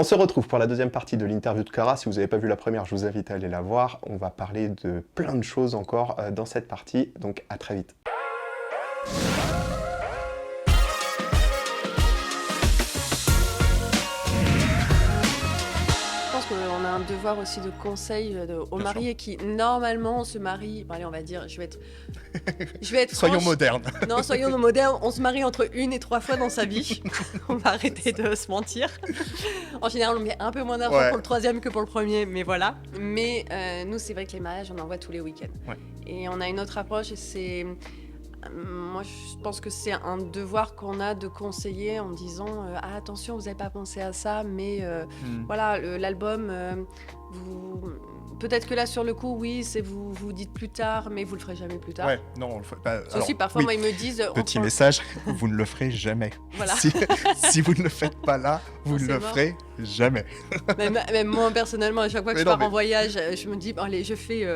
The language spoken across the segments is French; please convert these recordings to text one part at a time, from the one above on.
On se retrouve pour la deuxième partie de l'interview de Clara. Si vous n'avez pas vu la première, je vous invite à aller la voir. On va parler de plein de choses encore dans cette partie, donc à très vite. On a un devoir aussi de conseil aux mariés qui, normalement, se marient... Bon, allez, on va dire, je vais être Soyons franche. modernes. Non, soyons modernes. On se marie entre 1 et 3 fois dans sa vie. On va arrêter de se mentir. En général, on met un peu moins d'argent pour le troisième que pour le premier, mais voilà. Mais nous, c'est vrai que les mariages, on en voit tous les week-ends. Ouais. Et on a une autre approche et c'est... Moi, je pense que c'est un devoir qu'on a de conseiller en disant attention, vous n'avez pas pensé à ça, mais voilà, l'album, peut-être que là, sur le coup, oui, c'est vous dites plus tard, mais vous le ferez jamais plus tard. Ouais, non, on le fait pas. Alors, aussi, parfois, moi, ils me disent... Petit message, vous ne le ferez jamais. Voilà. Si vous ne le faites pas là, vous ne le ferez jamais. Même moi, personnellement, à chaque fois que je pars en voyage, je me dis, allez, je fais...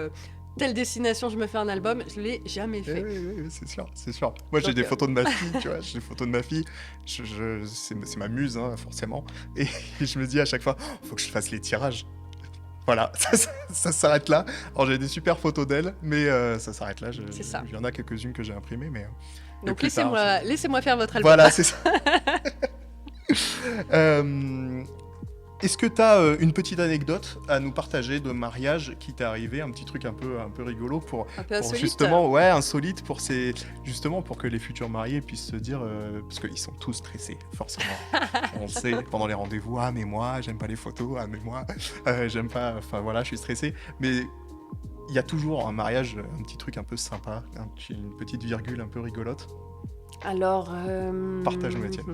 telle destination, je me fais un album, je l'ai jamais fait. Oui, c'est sûr. Moi, j'ai des photos de ma fille, tu vois, c'est ma muse, hein, forcément. Et je me dis à chaque fois, faut que je fasse les tirages. Voilà, ça s'arrête là. Alors, j'ai des super photos d'elle, mais ça s'arrête là. Il y en a quelques-unes que j'ai imprimées, mais... Donc, laissez-moi faire votre album. Voilà, c'est ça. Est-ce que tu as une petite anecdote à nous partager de mariage qui t'est arrivé, un petit truc un peu rigolo pour insolite. Justement, insolite pour que les futurs mariés puissent se dire, parce qu'ils sont tous stressés, forcément. On le sait, pendant les rendez-vous, mais moi, j'aime pas les photos, mais moi, j'aime pas, enfin voilà, je suis stressé. Mais il y a toujours un mariage, un petit truc un peu sympa, une petite virgule un peu rigolote. Alors... Partage-nous la tienne.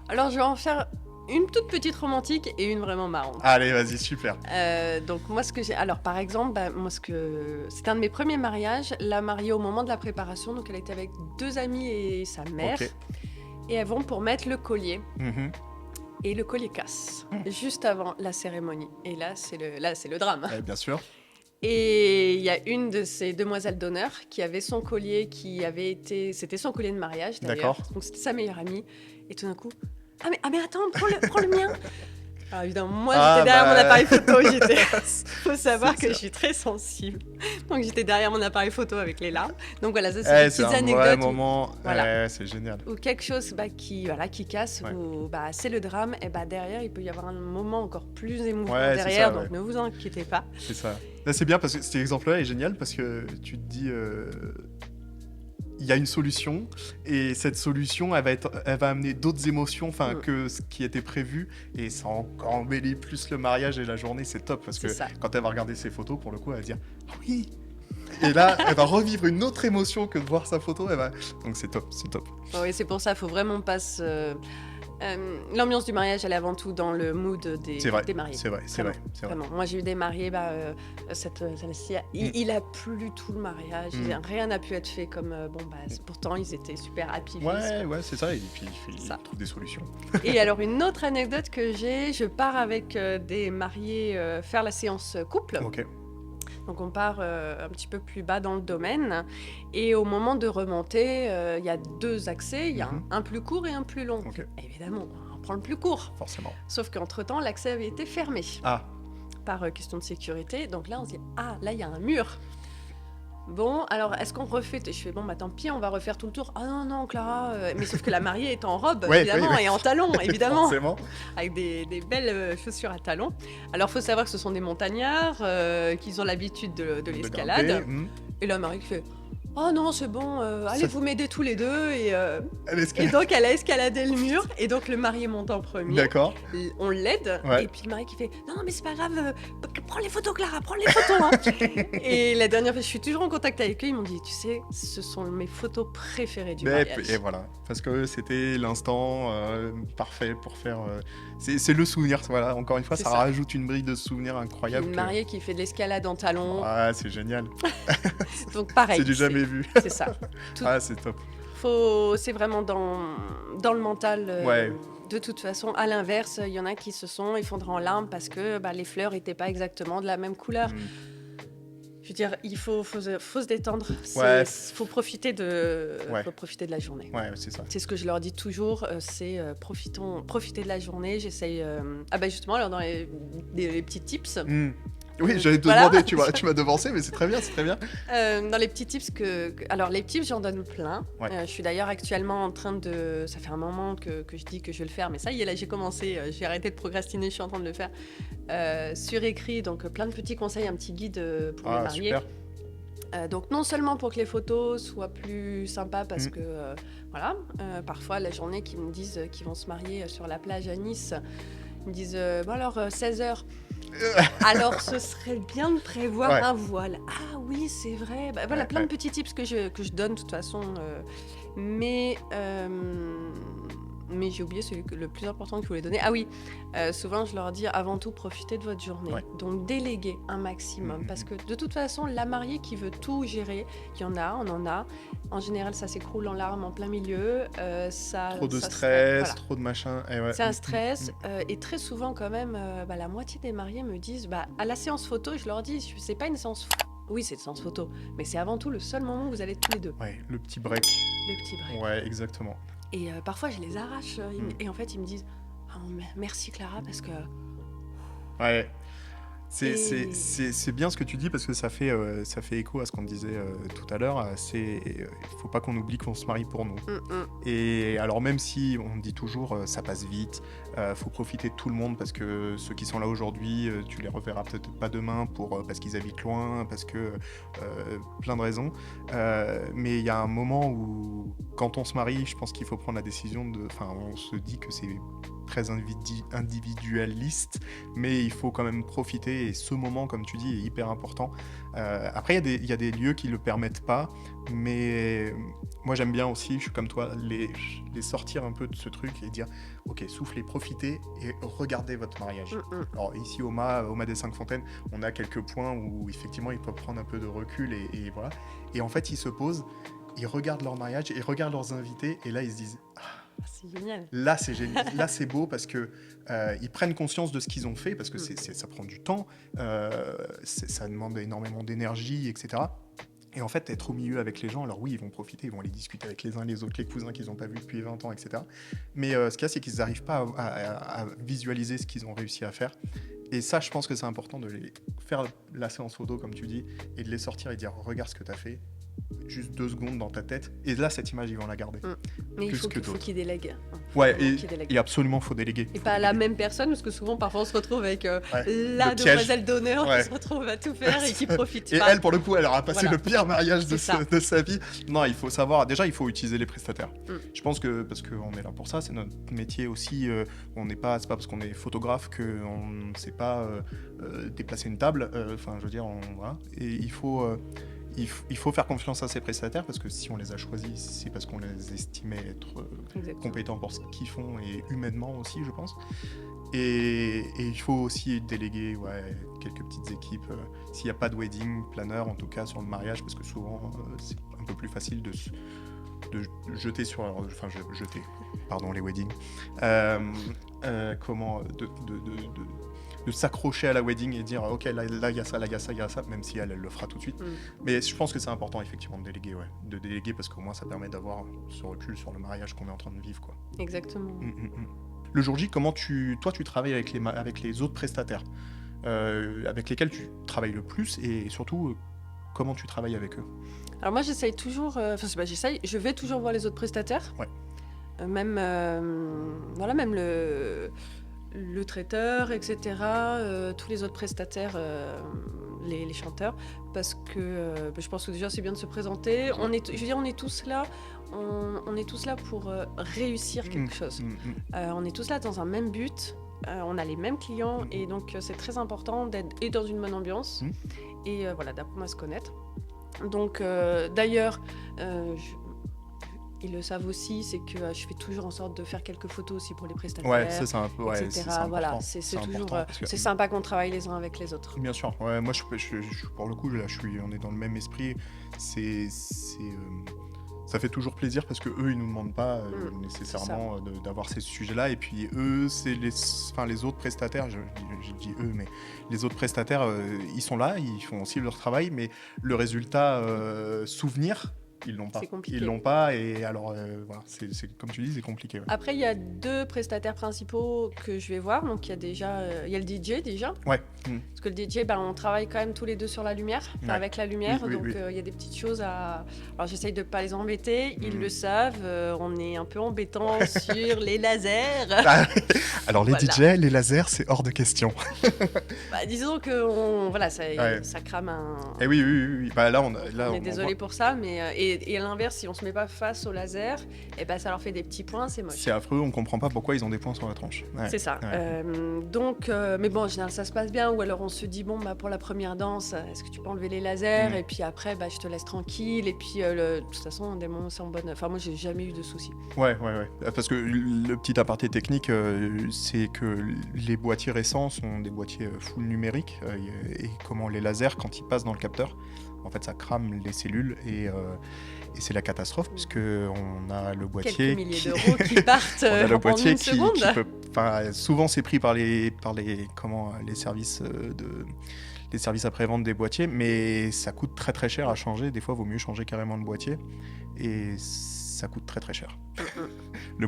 Alors, je vais en faire... une toute petite romantique et une vraiment marrante. Allez, vas-y, super. Donc moi, alors par exemple, c'était un de mes premiers mariages. La mariée au moment de la préparation, donc elle était avec 2 amis et sa mère, et elles vont pour mettre le collier. Et le collier casse juste avant la cérémonie. Et là, c'est le drame. Bien sûr. Et il y a une de ces demoiselles d'honneur qui avait son collier c'était son collier de mariage d'ailleurs. Donc c'était sa meilleure amie. Et tout d'un coup. Ah mais attends, prends le mien. Alors évidemment, moi j'étais derrière mon appareil photo, faut savoir que je suis très sensible. Donc j'étais derrière mon appareil photo avec les larmes. Donc voilà, ça c'est des petites anecdotes. C'est un vrai moment, c'est génial. Ou quelque chose qui casse, ou c'est le drame, et derrière il peut y avoir un moment encore plus émouvant derrière, donc ne vous inquiétez pas. C'est ça. Là c'est bien parce que cet exemple-là est génial parce que tu te dis... il y a une solution et cette solution elle va amener d'autres émotions que ce qui était prévu et ça encore embellit plus le mariage et la journée. C'est top parce que quand elle va regarder ses photos, pour le coup elle va dire oui, et là elle va revivre une autre émotion que de voir sa photo. Donc c'est top. Oui, c'est pour ça, faut vraiment pas se... l'ambiance du mariage, elle est avant tout dans le mood des mariés. C'est vrai. Vraiment. Moi, j'ai eu des mariés, celle-ci, il a plu tout le mariage. Rien n'a pu être fait comme... pourtant, ils étaient super happy. Ouais, c'est ça. Et puis, ils trouvent des solutions. Et alors, une autre anecdote que j'ai, je pars avec des mariés faire la séance couple. Ok. Donc on part un petit peu plus bas dans le domaine et au moment de remonter, il y a 2 accès, il y a un plus court et un plus long. Évidemment, on prend le plus court. Forcément. Sauf qu'entre-temps, l'accès avait été fermé par question de sécurité. Donc là, on se dit, là, il y a un mur. Bon, alors, est-ce qu'on refait... Je fais, tant pis, on va refaire tout le tour. Ah non, Clara... Mais sauf que la mariée est en robe, évidemment, et en talons, évidemment. Forcément. Avec des belles chaussures à talons. Alors, il faut savoir que ce sont des montagnards, qu'ils ont l'habitude de l'escalade. Et la mariée qui fait... Oh non, c'est bon, allez, vous m'aidez tous les deux. Et donc, elle a escaladé le mur. Et donc, le marié monte en premier. D'accord. On l'aide. Et puis, le marié qui fait non, mais c'est pas grave, prends les photos, Clara, prends les photos. Et la dernière fois, je suis toujours en contact avec eux. Ils m'ont dit, tu sais, ce sont mes photos préférées du mariage. Et voilà, parce que c'était l'instant parfait pour faire. C'est le souvenir. Voilà, encore une fois, ça rajoute une brille de souvenir incroyable. Une mariée qui fait de l'escalade en talons. Ah, c'est génial. Donc, pareil. C'est du jamais vu. C'est ça. C'est top. C'est vraiment dans le mental. De toute façon, à l'inverse, il y en a qui se sont effondrés en larmes parce que les fleurs n'étaient pas exactement de la même couleur. veux dire, faut se détendre. Ouais. Faut profiter de la journée. Ouais, c'est ça. C'est ce que je leur dis toujours, profiter de la journée. J'essaye. Justement, alors dans les petits tips. Oui, j'allais te Voilà. demander, tu m'as devancé, mais c'est très bien, c'est très bien. Dans les petits tips alors les tips, j'en donne plein. Ouais. Je suis d'ailleurs actuellement en train de. Ça fait un moment que je dis que je vais le faire, mais ça y est, là j'ai commencé. J'ai arrêté de procrastiner, je suis en train de le faire. Sur écrit, donc plein de petits conseils, un petit guide pour les mariés. Super. Donc non seulement pour que les photos soient plus sympas, parce que parfois la journée qu'ils me disent qu'ils vont se marier sur la plage à Nice, ils me disent bon alors 16h. Alors ce serait bien de prévoir un voile. Ah oui, c'est vrai. Voilà, plein de petits tips que je donne de toute façon. Mais j'ai oublié le plus important que je voulais donner. Ah oui, souvent je leur dis avant tout profitez de votre journée. Ouais. Donc déléguez un maximum. Parce que de toute façon, la mariée qui veut tout gérer, on en a. En général, ça s'écroule en larmes en plein milieu. Trop de stress, trop de machin. C'est un stress. Et très souvent, quand même, la moitié des mariés me disent à la séance photo, je leur dis c'est pas une séance photo. Oui, c'est une séance photo. Mais c'est avant tout le seul moment où vous allez tous les deux. Ouais, le petit break. Le petit break. Ouais, exactement. Et parfois, je les arrache. Et en fait, ils me disent merci Clara, parce que. Ouais. C'est bien ce que tu dis, parce que ça fait écho à ce qu'on disait tout à l'heure. Il faut pas qu'on oublie qu'on se marie pour nous. Et alors même si on dit toujours ça passe vite, faut profiter de tout le monde, parce que ceux qui sont là aujourd'hui, tu les reverras peut-être pas demain parce qu'ils habitent loin, parce que plein de raisons. Mais il y a un moment où quand on se marie, je pense qu'il faut prendre la décision on se dit que c'est très individualiste, mais il faut quand même profiter, et ce moment, comme tu dis, est hyper important. Après, il y a des lieux qui le permettent pas, mais moi j'aime bien aussi, je suis comme toi, les sortir un peu de ce truc et dire ok, soufflez, profitez et regardez votre mariage. Alors ici au MA des 5 Fontaines, on a quelques points où effectivement ils peuvent prendre un peu de recul, et voilà, et en fait ils se posent, ils regardent leur mariage, ils regardent leurs invités, et là ils se disent c'est génial. Là, c'est génial. Là, c'est beau, parce que ils prennent conscience de ce qu'ils ont fait, parce que ça prend du temps, ça demande énormément d'énergie, etc. Et en fait, être au milieu avec les gens, alors oui, ils vont profiter, ils vont aller discuter avec les uns les autres, les cousins qu'ils n'ont pas vus depuis 20 ans, etc. Mais ce qu'il y a, c'est qu'ils n'arrivent pas à visualiser ce qu'ils ont réussi à faire. Et ça, je pense que c'est important de faire la séance photo, comme tu dis, et de les sortir et dire regarde ce que tu as fait. Juste 2 secondes dans ta tête, et là cette image ils vont la garder. Mais il faut qu'ils délèguent. Ouais, et absolument faut déléguer. Et pas la même personne, parce que souvent parfois on se retrouve avec la demoiselle d'honneur qui se retrouve à tout faire et qui profite pas. Et elle, pour le coup, elle aura passé le pire mariage de sa vie. Non, il faut savoir, déjà il faut utiliser les prestataires. Je pense que, parce qu'on est là pour ça, c'est notre métier aussi, c'est pas parce qu'on est photographe qu'on ne sait pas déplacer une table, je veux dire, voilà. Et il faut faire confiance à ces prestataires, parce que si on les a choisis, c'est parce qu'on les estimait être compétents pour ce qu'ils font, et humainement aussi, je pense. Et il faut aussi déléguer quelques petites équipes. S'il n'y a pas de wedding planner, en tout cas sur le mariage, parce que souvent c'est un peu plus facile de jeter sur... les weddings. De s'accrocher à la wedding et dire ok, là il y a ça, là il y a ça, il y a ça, même si elle le fera tout de suite. Mais je pense que c'est important effectivement de déléguer, parce qu'au moins ça permet d'avoir ce recul sur le mariage qu'on est en train de vivre, quoi. Exactement. Le jour J, comment tu travailles avec les autres prestataires avec lesquels tu travailles le plus, et surtout comment tu travailles avec eux? Alors moi j'essaye toujours, je vais toujours voir les autres prestataires. Même le traiteur, etc., tous les autres prestataires, les chanteurs, parce que je pense que déjà c'est bien de se présenter. On est tous là, on est tous là pour réussir quelque chose. On est tous là dans un même but, on a les mêmes clients, et donc c'est très important d'être dans une bonne ambiance et d'apprendre à se connaître. Donc d'ailleurs, ils le savent aussi, c'est que je fais toujours en sorte de faire quelques photos aussi pour les prestataires, c'est un peu, etc. C'est sympa qu'on travaille les uns avec les autres. Bien sûr. Moi, je pour le coup, là, on est dans le même esprit. C'est Ça fait toujours plaisir parce que eux, ils nous demandent pas nécessairement d'avoir ces sujets-là. Et puis eux, c'est les autres prestataires. Je dis eux, mais les autres prestataires, ils sont là, ils font aussi leur travail, mais le résultat souvenir. Ils l'ont pas. Ils l'ont pas, et alors voilà, c'est comme tu dis, c'est compliqué. Ouais. Après, il y a 2 prestataires principaux que je vais voir. Donc il y a déjà, il y a le DJ déjà. Ouais. Parce que le DJ, on travaille quand même tous les deux sur la lumière, avec la lumière. Oui, donc il y a des petites choses à. Alors j'essaye de pas les embêter. Ils le savent. On est un peu embêtant sur les lasers. Alors les DJ, les lasers, c'est hors de question. Disons que ça crame un. Et oui. Là, on est désolé pour ça, mais et à l'inverse, si on se met pas face au laser, ça leur fait des petits points, c'est moche. C'est affreux, on comprend pas pourquoi ils ont des points sur la tronche. Ouais. C'est ça. Ouais. Mais bon, en général, ça se passe bien. Ou alors on se dit, pour la première danse, est-ce que tu peux enlever les lasers ? Et puis après, je te laisse tranquille. Et puis, de toute façon, des moments, c'est en bonne. Enfin, moi, j'ai jamais eu de soucis. Ouais. Parce que le petit aparté technique, c'est que les boîtiers récents sont des boîtiers full numériques. Et comment les lasers, quand ils passent dans le capteur, en fait, ça crame les cellules et c'est la catastrophe puisque on a le boîtier. Quelques milliers d'euros qui partent on a le en boîtier une seconde. Souvent, c'est pris par les services les services après-vente des boîtiers, mais ça coûte très très cher à changer. Des fois, il vaut mieux changer carrément le boîtier et ça coûte très très cher. Le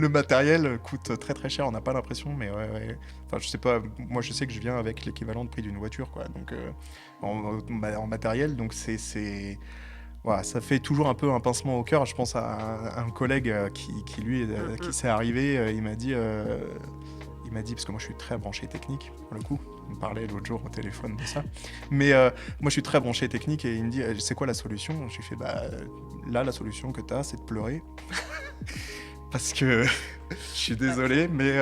matériel coûte très très cher, on n'a pas l'impression, mais ouais. Enfin, je sais pas, moi je sais que je viens avec l'équivalent de prix d'une voiture, quoi. Donc en matériel, donc c'est voilà, ça fait toujours un peu un pincement au cœur. Je pense à un collègue qui lui s'est arrivé, il m'a dit, parce que moi je suis très branché technique pour le coup. On me parlait l'autre jour au téléphone de ça. Mais moi je suis très branché technique et il me dit c'est quoi la solution ? J'ai fait là la solution que tu as c'est de pleurer. Parce que je suis désolé, mais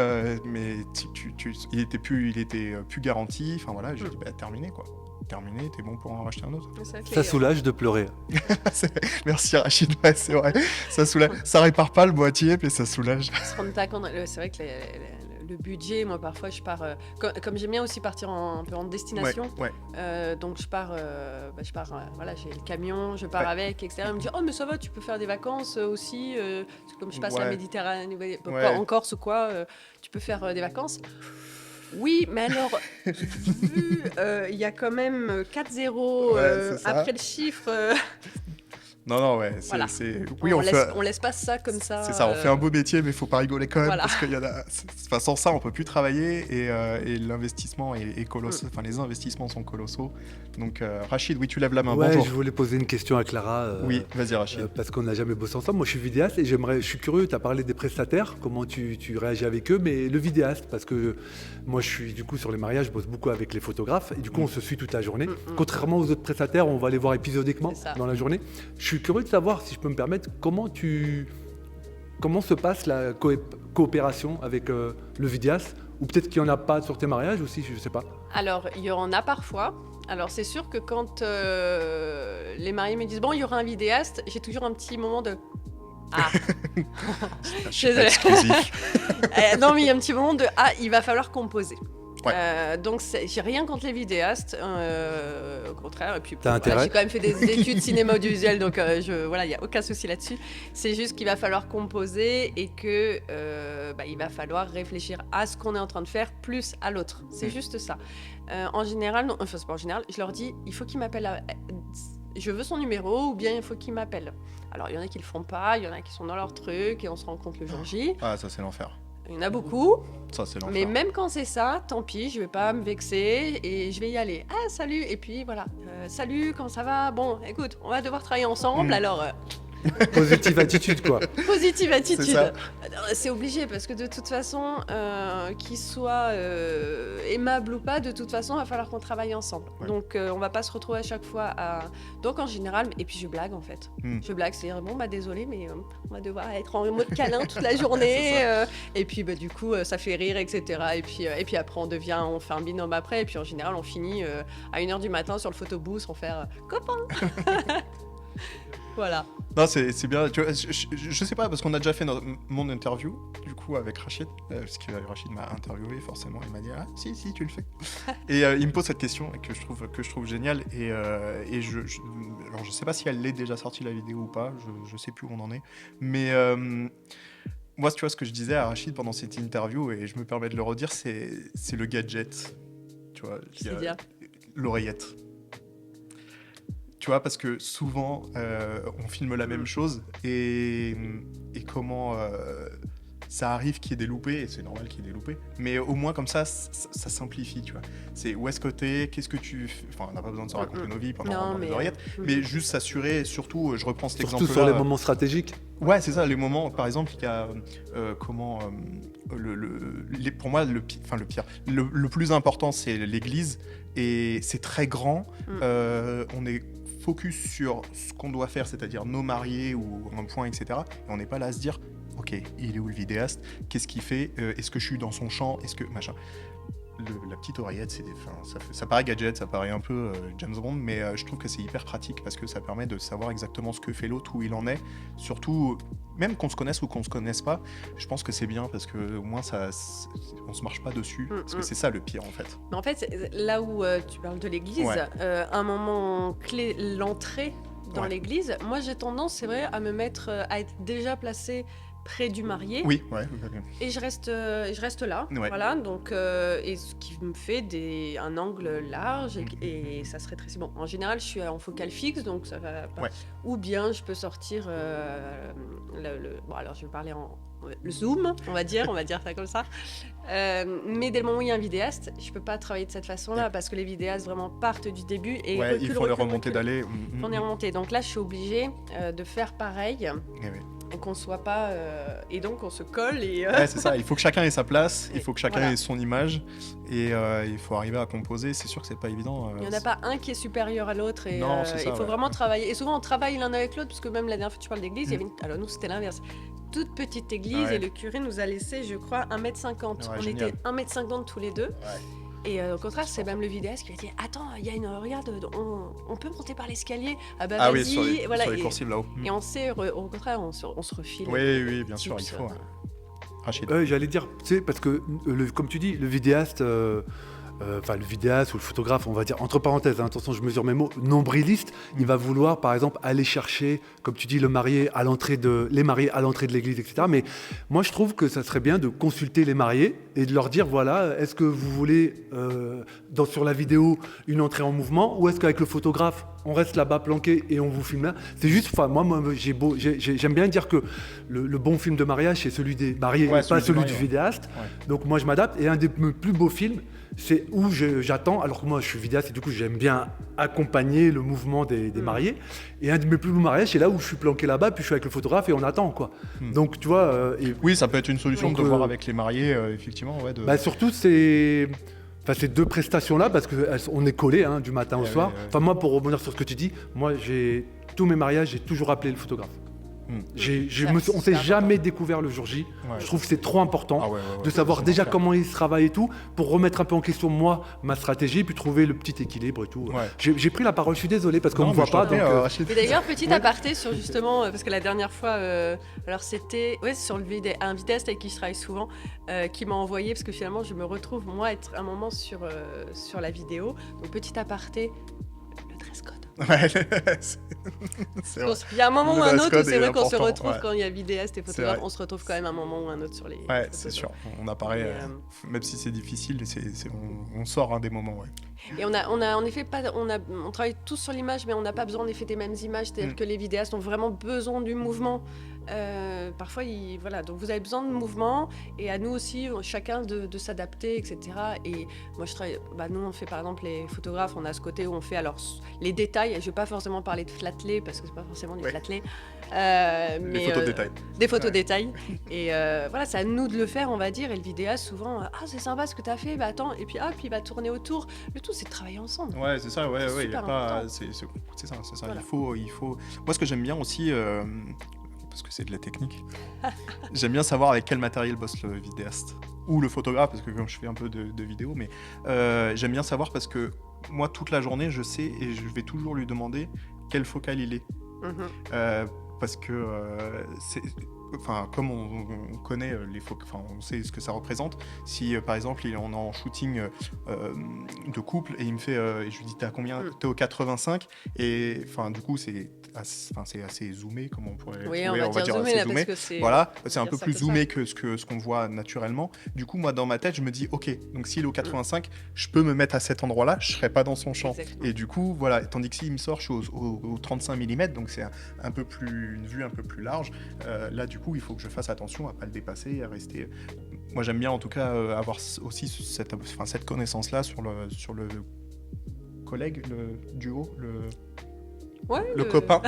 il était plus garanti. Enfin voilà, je lui ai dit terminé quoi. Terminé, t'es bon pour en racheter un autre. Ça soulage de pleurer. Merci Rachid, c'est vrai. Ça soulage. Ça répare pas le boîtier, mais ça soulage. C'est vrai que le budget, moi parfois je pars comme j'aime bien aussi partir un peu en destination. Ouais. Donc je pars voilà, j'ai le camion, je pars avec, etc. Il me dit mais ça va, tu peux faire des vacances aussi. Comme je passe la Méditerranée, en Corse ou quoi, tu peux faire des vacances. Oui, mais alors, vu il y a quand même 4-0 après le chiffre. Non, ouais. Voilà. Oui, on laisse pas ça comme ça. C'est ça, on fait un beau métier, mais il faut pas rigoler quand même. Voilà. Parce que sans ça, on peut plus travailler et l'investissement est colossal. Enfin, les investissements sont colossaux. Donc, Rachid, oui, tu lèves la main. Ouais, bonjour. je voulais poser une question à Clara. Oui, vas-y, Rachid. Parce qu'on n'a jamais bossé ensemble. Moi, je suis vidéaste et je suis curieux. Tu as parlé des prestataires, comment tu réagis avec eux, mais le vidéaste, parce que moi, je suis du coup sur les mariages, je bosse beaucoup avec les photographes et du coup, on se suit toute la journée. Contrairement aux autres prestataires, on va les voir épisodiquement dans la journée. Je suis curieux de savoir, si je peux me permettre, comment se passe la coopération avec le vidéaste, ou peut-être qu'il n'y en a pas sur tes mariages aussi, je ne sais pas. Alors, il y en a parfois. Alors, c'est sûr que quand les mariés me disent « Bon, il y aura un vidéaste », j'ai toujours un petit moment de « Ah !» Je suis pas exclusif. Non, mais il y a un petit moment de « Ah, il va falloir composer ». Ouais. Donc j'ai rien contre les vidéastes, au contraire. Et puis j'ai quand même fait des études cinéma audiovisuel, donc il n'y a aucun souci là-dessus. C'est juste qu'il va falloir composer et que il va falloir réfléchir à ce qu'on est en train de faire plus à l'autre. C'est juste ça. En général, c'est pas en général, je leur dis il faut qu'ils m'appellent. Je veux son numéro ou bien il faut qu'il m'appelle. Alors il y en a qui le font pas, il y en a qui sont dans leur truc et on se rencontre le jour J. Ah, ça c'est l'enfer. Il y en a beaucoup. Ça, c'est l'enfer. Mais même quand c'est ça, tant pis, je vais pas me vexer et je vais y aller. Ah, salut. Et puis voilà. Salut, comment ça va ? Bon, écoute, on va devoir travailler ensemble, alors... Positive attitude, quoi. Positive attitude. C'est ça. C'est obligé parce que de toute façon, qu'il soit aimable ou pas, de toute façon, il va falloir qu'on travaille ensemble. Ouais. Donc, on va pas se retrouver à chaque fois à... Donc, en général, et puis je blague en fait. Je blague, c'est-à-dire, désolé, mais on va devoir être en mode câlin toute la journée. Et puis, du coup, ça fait rire, etc. Et puis après, on fait un binôme après. Et puis, en général, on finit à 1h du matin sur le photobooth, on fait copain. Voilà. Non, c'est bien. Tu vois, je sais pas, parce qu'on a déjà fait mon interview, du coup, avec Rachid. Parce que Rachid m'a interviewé, forcément. Il m'a dit, ah, si, tu le fais. Et il me pose cette question que je trouve géniale. Et alors, je sais pas si elle l'est déjà sortie, la vidéo, ou pas. Je sais plus où on en est. Mais moi, tu vois, ce que je disais à Rachid pendant cette interview, et je me permets de le redire, c'est le gadget. Tu vois, C'est-à-dire l'oreillette. Tu vois, parce que souvent, on filme la même chose et comment ça arrive qu'il y ait des loupés, et c'est normal qu'il y ait des loupés, mais au moins comme ça simplifie, tu vois. C'est où est-ce que t'es, qu'est-ce que tu fais. Enfin, on n'a pas besoin de se raconter nos vies pendant les oreillettes, mais juste s'assurer, surtout, je reprends cet exemple-là. Surtout sur les moments stratégiques. Ouais, c'est ça, les moments, par exemple, il y a pour moi, le pire, le plus important, c'est l'église, et c'est très grand, on est focus sur ce qu'on doit faire, c'est-à-dire nos mariés ou un point, etc. Et on n'est pas là à se dire, ok, il est où le vidéaste? Qu'est-ce qu'il fait? Est-ce que je suis dans son champ? Est-ce que machin? La petite oreillette, ça paraît gadget, ça paraît un peu James Bond, mais je trouve que c'est hyper pratique parce que ça permet de savoir exactement ce que fait l'autre, où il en est. Surtout, même qu'on se connaisse ou qu'on se connaisse pas, je pense que c'est bien parce que au moins on se marche pas dessus, parce que c'est ça le pire en fait. Mais en fait, là où tu parles de l'église, un moment clé, l'entrée dans l'église, moi j'ai tendance, c'est vrai, à à être déjà placée près du marié. Oui, et je reste là, voilà, donc et ce qui me fait un angle large et ça se rétrécit. Bon, en général, je suis en focale fixe, donc ça va pas. Ou bien je peux sortir bon, alors je vais parler le zoom, on va dire ça comme ça. Mais dès le moment où il y a un vidéaste, je peux pas travailler de cette façon-là parce que les vidéastes vraiment partent du début et il faut les remonter d'aller. On est remonté. Donc là, je suis obligée de faire pareil. Qu'on soit pas et donc on se colle et c'est ça, il faut que chacun ait sa place, il faut que chacun ait son image et il faut arriver à composer. C'est sûr que c'est pas évident, il n'y en a pas un qui est supérieur à l'autre et il faut vraiment travailler, et souvent on travaille l'un avec l'autre parce que même la dernière fois tu parles d'église, il y avait alors nous c'était l'inverse, toute petite église et le curé nous a laissé je crois 1m50, on était 1m50 tous les deux. Et au contraire, c'est même le vidéaste qui a dit « Attends, il y a regarde, on peut monter par l'escalier ?» Ah bah vas-y, sur les coursives là-haut. Et on sait, au contraire, on se refile. Oui, bien sûr, il faut. Rachid. J'allais dire, tu sais, parce que, comme tu dis, le vidéaste... le vidéaste ou le photographe, on va dire, entre parenthèses, attention, je mesure mes mots, nombriliste, il va vouloir, par exemple, aller chercher, comme tu dis, les mariés à l'entrée de l'église, etc. Mais moi, je trouve que ça serait bien de consulter les mariés et de leur dire, voilà, est-ce que vous voulez, sur la vidéo, une entrée en mouvement, ou est-ce qu'avec le photographe, on reste là-bas planqué et on vous filme là? C'est juste, moi j'aime bien dire que le bon film de mariage, c'est celui des mariés, pas celui du vidéaste. Donc moi, je m'adapte. Et un des plus beaux films, c'est où j'attends, alors que moi je suis vidéaste et du coup j'aime bien accompagner le mouvement des mariés. Et un de mes plus beaux mariages, c'est là où je suis planqué là-bas, puis je suis avec le photographe et on attend, quoi. Donc tu vois. Oui, ça peut être une solution de voir avec les mariés, effectivement. Surtout, ces deux prestations-là, parce qu'on est collés du matin au soir. Enfin, moi, pour rebondir sur ce que tu dis, tous mes mariages, j'ai toujours appelé le photographe. On s'est jamais découvert le jour J. Je trouve que c'est trop important de savoir déjà comment il se travaille et tout, pour remettre un peu en question ma stratégie, puis trouver le petit équilibre et tout. J'ai pris la parole, je suis désolé parce qu'on ne me voit pas. Et d'ailleurs, petit aparté sur justement, parce que la dernière fois, alors c'était sur un vidéaste avec qui je travaille souvent, qui m'a envoyé, parce que finalement je me retrouve moi être un moment sur la vidéo. Donc petit aparté, le dress code. Il y a un moment ou un autre où c'est vrai qu'on se retrouve quand il y a vidéaste et photographe, on se retrouve quand même un moment ou un autre sur les. Ouais, c'est sûr. On apparaît, même si c'est difficile, on sort des moments. Et on a en effet pas, on travaille tous sur l'image, mais on n'a pas besoin en effet des mêmes images, c'est-à-dire que les vidéastes ont vraiment besoin du mouvement. Parfois, donc vous avez besoin de mouvement, et à nous aussi, chacun de s'adapter, etc. Et moi, je travaille. Nous, on fait par exemple les photographes, on a ce côté où on fait alors les détails. Je vais pas forcément parler de flatlay parce que c'est pas forcément du flatlay. Des photos de détail. Des photos détails. Et c'est à nous de le faire, on va dire. Et le vidéaste, souvent, c'est sympa ce que tu as fait, attends, et puis il va tourner autour. Le tout, c'est de travailler ensemble. Ouais, c'est ça, il y a pas. C'est ça. Voilà. Il faut. Moi, ce que j'aime bien aussi, parce que c'est de la technique, j'aime bien savoir avec quel matériel bosse le vidéaste. Ou le photographe, parce que comme je fais un peu de vidéos, mais j'aime bien savoir parce que moi, toute la journée, je sais et je vais toujours lui demander quelle focale il est. Parce que comme on connaît on sait ce que ça représente. Si par exemple on est en shooting de couple et il me fait, et je lui dis t'es à combien, t'es au 85, et du coup c'est assez zoomé, comme on pourrait on va dire zoomé, assez là, zoomé. parce que c'est Voilà, c'est un dire peu ça plus comme zoomé que ce qu'on voit naturellement. Du coup moi dans ma tête je me dis ok, donc s'il est au 85, je peux me mettre à cet endroit-là, je serai pas dans son champ. Exactement. Et du coup voilà, tandis que s'il me sort, je suis au 35 mm, donc c'est une vue un peu plus large. Là du coup il faut que je fasse attention à pas le dépasser, à rester. Moi j'aime bien en tout cas avoir aussi cette connaissance là sur le collègue, le duo, le copain.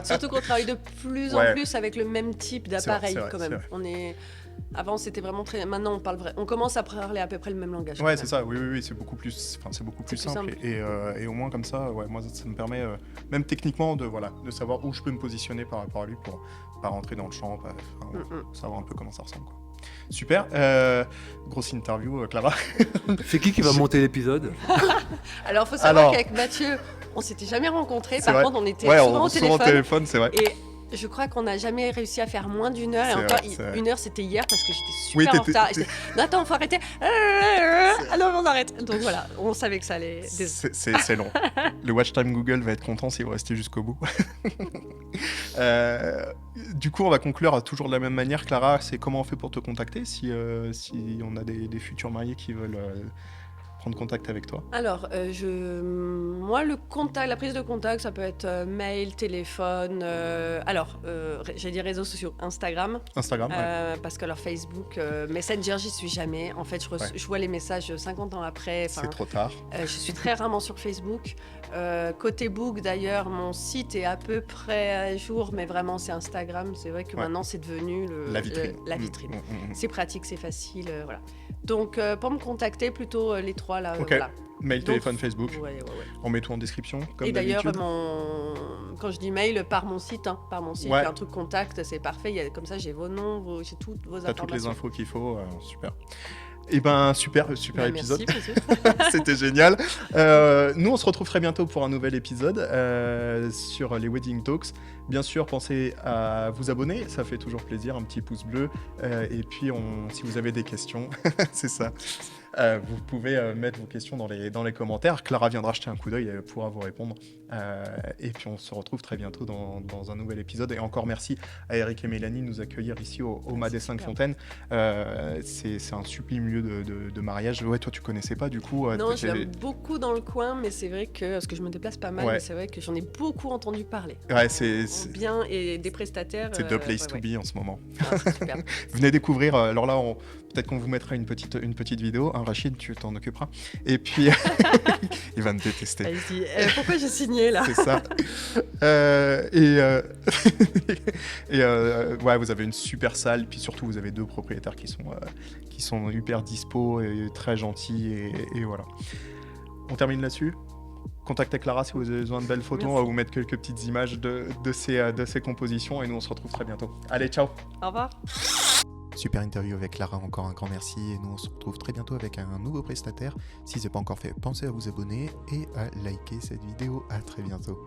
Surtout qu'on travaille de plus en plus avec le même type d'appareil, c'est vrai, quand même. Avant, c'était vraiment très. Maintenant, on commence à parler à peu près le même langage. Ouais, c'est ça. Oui, c'est beaucoup plus simple. Simple. Et au moins comme ça, moi ça me permet, même techniquement, de savoir où je peux me positionner par rapport à lui pour pas rentrer dans le champ, savoir un peu comment ça ressemble, quoi. Super. Grosse interview, Clara. C'est qui va monter l'épisode? Alors, faut savoir qu'avec Mathieu, on s'était jamais rencontrés. Par contre, on était souvent au téléphone, c'est vrai. Et je crois qu'on n'a jamais réussi à faire moins d'1 heure. Et encore, une heure, c'était hier parce que j'étais super en retard. Non, attends, faut arrêter. Ah non, on arrête. Donc voilà, on savait que ça allait. C'est long. Le watch time Google va être content si vous restez jusqu'au bout. Du coup, on va conclure toujours de la même manière. Clara, c'est comment on fait pour te contacter si on a des futurs mariés qui veulent prendre contact avec toi? Alors, moi, la prise de contact, ça peut être mail, téléphone. J'ai dit réseaux sociaux, Instagram. Parce que alors Facebook, Messenger, j'y suis jamais. En fait, je vois les messages 50 ans après. C'est trop tard. Je suis très rarement sur Facebook. Côté book, d'ailleurs, mon site est à peu près à jour, mais vraiment, c'est Instagram. C'est vrai que maintenant, c'est devenu la vitrine. La vitrine. C'est pratique, c'est facile, voilà. Donc, pour me contacter, plutôt les trois là. Ok. Voilà. Mail, téléphone, Facebook. Ouais. On met tout en description, comme et d'ailleurs, d'habitude. quand je dis mail, par mon site, Ouais. un truc contact, c'est parfait. Comme ça, j'ai vos noms, j'ai toutes vos T'as informations. toutes les infos qu'il faut, super. Et ben super épisode. Merci. C'était génial. Nous on se retrouve très bientôt pour un nouvel épisode sur les Wedding Talks. Bien sûr, pensez à vous abonner, ça fait toujours plaisir, un petit pouce bleu. Et puis si vous avez des questions, c'est ça. Vous pouvez mettre vos questions dans les commentaires. Clara viendra jeter un coup d'œil, elle pourra vous répondre. Et puis on se retrouve très bientôt dans un nouvel épisode. Et encore merci à Eric et Mélanie de nous accueillir ici au Mas des 5 Fontaines. C'est un sublime lieu de mariage. Ouais, toi tu connaissais pas du coup? Non, je viens beaucoup dans le coin, mais c'est vrai parce que je me déplace pas mal, mais c'est vrai que j'en ai beaucoup entendu parler. Ouais, c'est bien, et des prestataires. C'est the place to be en ce moment. C'est super. Venez découvrir. Alors là, peut-être qu'on vous mettra une petite vidéo. Rachid, tu t'en occuperas. Et puis, il va me détester. Pourquoi j'ai signé là? C'est ça. Ouais, vous avez une super salle. Puis surtout, vous avez 2 propriétaires qui sont hyper dispo et très gentils. Et voilà. On termine là-dessus. Contactez Clara si vous avez besoin de belles photos. Merci. On va vous mettre quelques petites images de ces compositions. Et nous, on se retrouve très bientôt. Allez, ciao. Au revoir. Super interview avec Clara, encore un grand merci, et nous on se retrouve très bientôt avec un nouveau prestataire. Si ce n'est pas encore fait, pensez à vous abonner et à liker cette vidéo. À très bientôt.